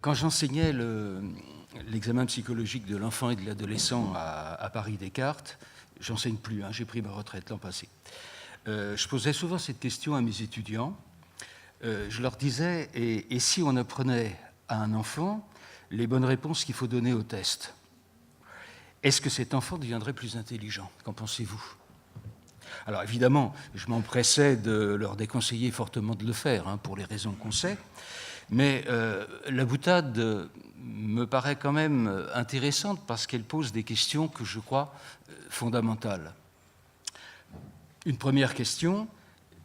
Quand j'enseignais l'examen psychologique de l'enfant et de l'adolescent à Paris-Descartes, j'enseigne plus, hein, j'ai pris ma retraite l'an passé. Je posais souvent cette question à mes étudiants. Je leur disais, et si on apprenait à un enfant les bonnes réponses qu'il faut donner au test, est-ce que cet enfant deviendrait plus intelligent? Qu'en pensez-vous? Alors évidemment, je m'empressais de leur déconseiller fortement de le faire, hein, pour les raisons qu'on sait, mais la boutade me paraît quand même intéressante parce qu'elle pose des questions que je crois fondamentales. Une première question,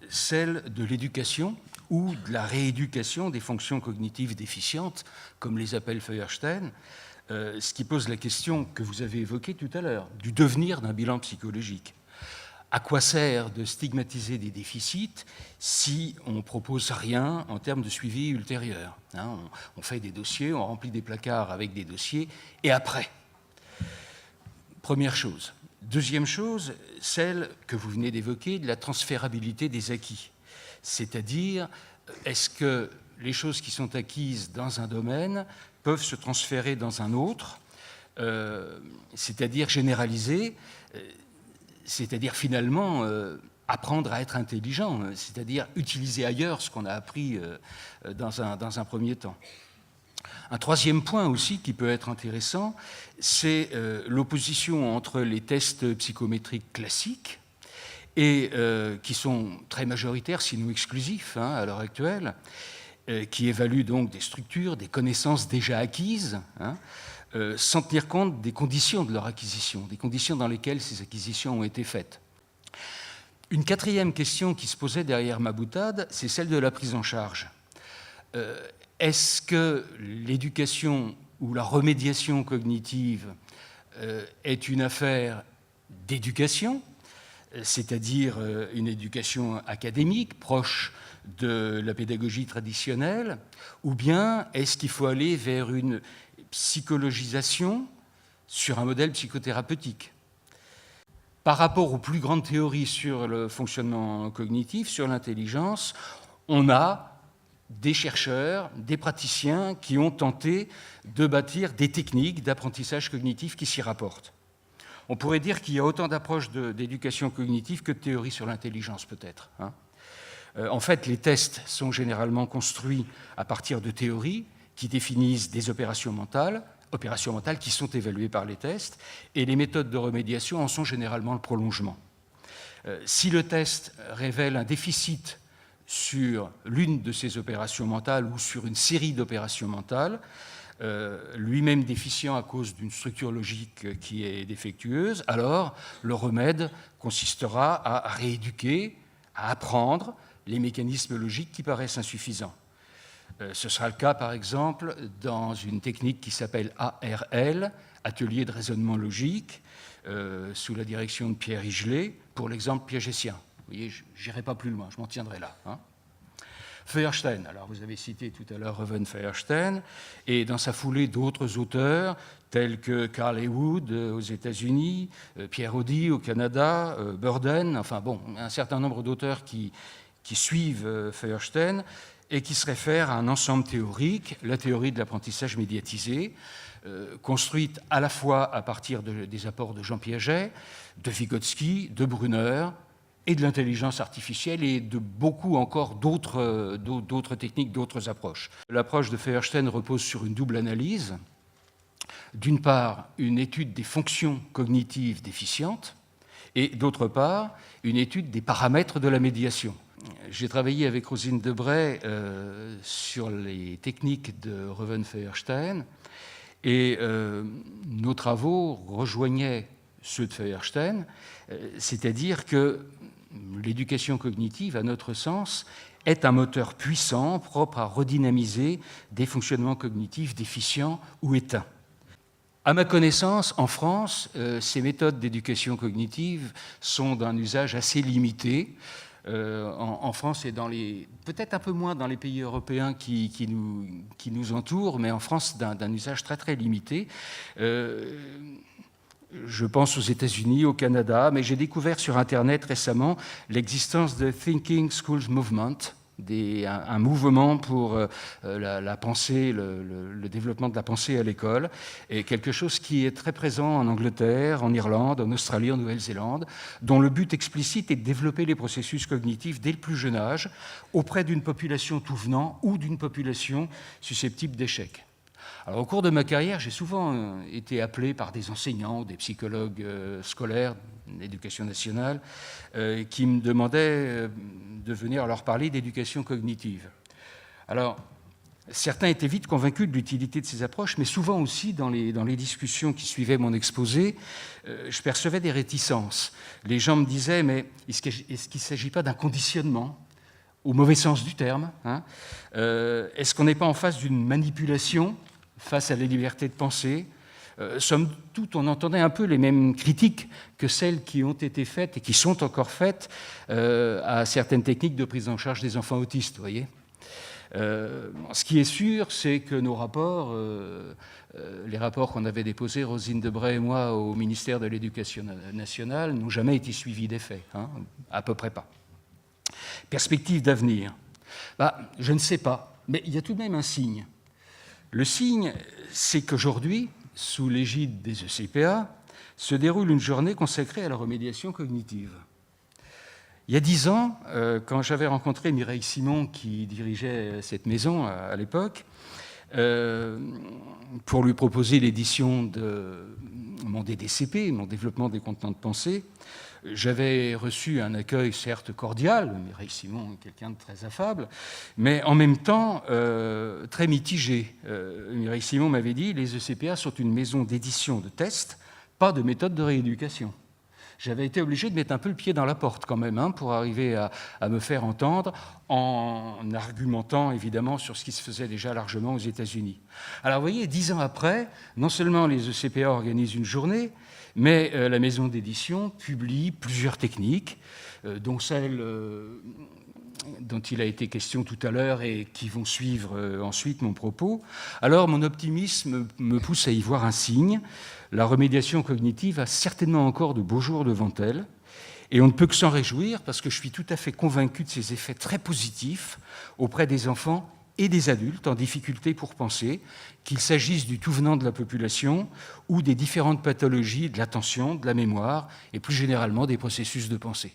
celle de l'éducation ou de la rééducation des fonctions cognitives déficientes, comme les appelle Feuerstein, ce qui pose la question que vous avez évoquée tout à l'heure, du devenir d'un bilan psychologique. À quoi sert de stigmatiser des déficits si on ne propose rien en termes de suivi ultérieur, hein, on fait des dossiers, on remplit des placards avec des dossiers, et après? Première chose. Deuxième chose, celle que vous venez d'évoquer, de la transférabilité des acquis. C'est-à-dire, est-ce que les choses qui sont acquises dans un domaine peuvent se transférer dans un autre, c'est-à-dire généraliser, c'est-à-dire finalement apprendre à être intelligent, c'est-à-dire utiliser ailleurs ce qu'on a appris dans un premier temps. Un troisième point aussi qui peut être intéressant, c'est l'opposition entre les tests psychométriques classiques et qui sont très majoritaires, sinon exclusifs, hein, à l'heure actuelle, qui évaluent donc des structures, des connaissances déjà acquises, hein, sans tenir compte des conditions de leur acquisition, des conditions dans lesquelles ces acquisitions ont été faites. Une quatrième question qui se posait derrière ma boutade, c'est celle de la prise en charge. Est-ce que l'éducation ou la remédiation cognitive est une affaire d'éducation, c'est-à-dire une éducation académique, proche de la pédagogie traditionnelle, ou bien est-ce qu'il faut aller vers une psychologisation sur un modèle psychothérapeutique? Par rapport aux plus grandes théories sur le fonctionnement cognitif, sur l'intelligence, on a des chercheurs, des praticiens qui ont tenté de bâtir des techniques d'apprentissage cognitif qui s'y rapportent. On pourrait dire qu'il y a autant d'approches d'éducation cognitive que de théories sur l'intelligence, peut-être, hein. En fait, les tests sont généralement construits à partir de théories qui définissent des opérations mentales qui sont évaluées par les tests, et les méthodes de remédiation en sont généralement le prolongement. Si le test révèle un déficit sur l'une de ces opérations mentales ou sur une série d'opérations mentales, lui-même déficient à cause d'une structure logique qui est défectueuse, alors le remède consistera à rééduquer, à apprendre les mécanismes logiques qui paraissent insuffisants. Ce sera le cas, par exemple, dans une technique qui s'appelle ARL, Atelier de raisonnement logique, sous la direction de Pierre Higelet, pour l'exemple piagétien. Vous voyez, je n'irai pas plus loin, je m'en tiendrai là, hein. Feuerstein, alors vous avez cité tout à l'heure Reuven Feuerstein, et dans sa foulée d'autres auteurs, tels que Carl Heywood aux États-Unis, Pierre Audi au Canada, Burden, enfin bon, un certain nombre d'auteurs qui suivent Feuerstein et qui se réfèrent à un ensemble théorique, la théorie de l'apprentissage médiatisé, construite à la fois à partir des apports de Jean Piaget, de Vygotsky, de Brunner, et de l'intelligence artificielle et de beaucoup encore d'autres techniques, d'autres approches. L'approche de Feuerstein repose sur une double analyse. D'une part, une étude des fonctions cognitives déficientes et d'autre part, une étude des paramètres de la médiation. J'ai travaillé avec Rosine Debray sur les techniques de Reuven Feuerstein et nos travaux rejoignaient ceux de Feuerstein, c'est-à-dire que l'éducation cognitive, à notre sens, est un moteur puissant propre à redynamiser des fonctionnements cognitifs déficients ou éteints. À ma connaissance, en France, ces méthodes d'éducation cognitive sont d'un usage assez limité. En France et peut-être un peu moins dans les pays européens qui nous entourent, mais en France d'un usage très très limité. Je pense aux États-Unis, au Canada, mais j'ai découvert sur Internet récemment l'existence de Thinking Schools Movement, un mouvement pour la pensée, le développement de la pensée à l'école, et quelque chose qui est très présent en Angleterre, en Irlande, en Australie, en Nouvelle-Zélande, dont le but explicite est de développer les processus cognitifs dès le plus jeune âge, auprès d'une population tout venant ou d'une population susceptible d'échec. Alors, au cours de ma carrière, j'ai souvent été appelé par des enseignants, des psychologues scolaires, d'éducation nationale, qui me demandaient de venir leur parler d'éducation cognitive. Alors, certains étaient vite convaincus de l'utilité de ces approches, mais souvent aussi, dans les discussions qui suivaient mon exposé, je percevais des réticences. Les gens me disaient, mais est-ce qu'il ne s'agit pas d'un conditionnement, au mauvais sens du terme, hein? Est-ce qu'on n'est pas en face d'une manipulation face à la liberté de penser? Somme toute, on entendait un peu les mêmes critiques que celles qui ont été faites et qui sont encore faites à certaines techniques de prise en charge des enfants autistes, vous voyez. Ce qui est sûr, c'est que nos rapports, les rapports qu'on avait déposés, Rosine Debray et moi, au ministère de l'Éducation nationale, n'ont jamais été suivis d'effet, hein, à peu près pas. Perspective d'avenir, je ne sais pas, mais il y a tout de même un signe. Le signe, c'est qu'aujourd'hui, sous l'égide des ECPA, se déroule une journée consacrée à la remédiation cognitive. Il y a 10 ans, quand j'avais rencontré Mireille Simon, qui dirigeait cette maison à l'époque, pour lui proposer l'édition de mon DDCP, mon développement des contenants de pensée, j'avais reçu un accueil certes cordial, Mireille Simon est quelqu'un de très affable, mais en même temps très mitigé. Mireille Simon m'avait dit « Les ECPA sont une maison d'édition de tests, pas de méthode de rééducation ». J'avais été obligé de mettre un peu le pied dans la porte quand même, hein, pour arriver à me faire entendre en argumentant évidemment sur ce qui se faisait déjà largement aux États-Unis. Alors vous voyez, 10 ans après, non seulement les ECPA organisent une journée, mais la maison d'édition publie plusieurs techniques, dont celles dont il a été question tout à l'heure et qui vont suivre ensuite mon propos. Alors mon optimisme me pousse à y voir un signe. La remédiation cognitive a certainement encore de beaux jours devant elle, et on ne peut que s'en réjouir parce que je suis tout à fait convaincu de ses effets très positifs auprès des enfants et des adultes en difficulté pour penser, qu'il s'agisse du tout venant de la population ou des différentes pathologies de l'attention, de la mémoire et plus généralement des processus de pensée.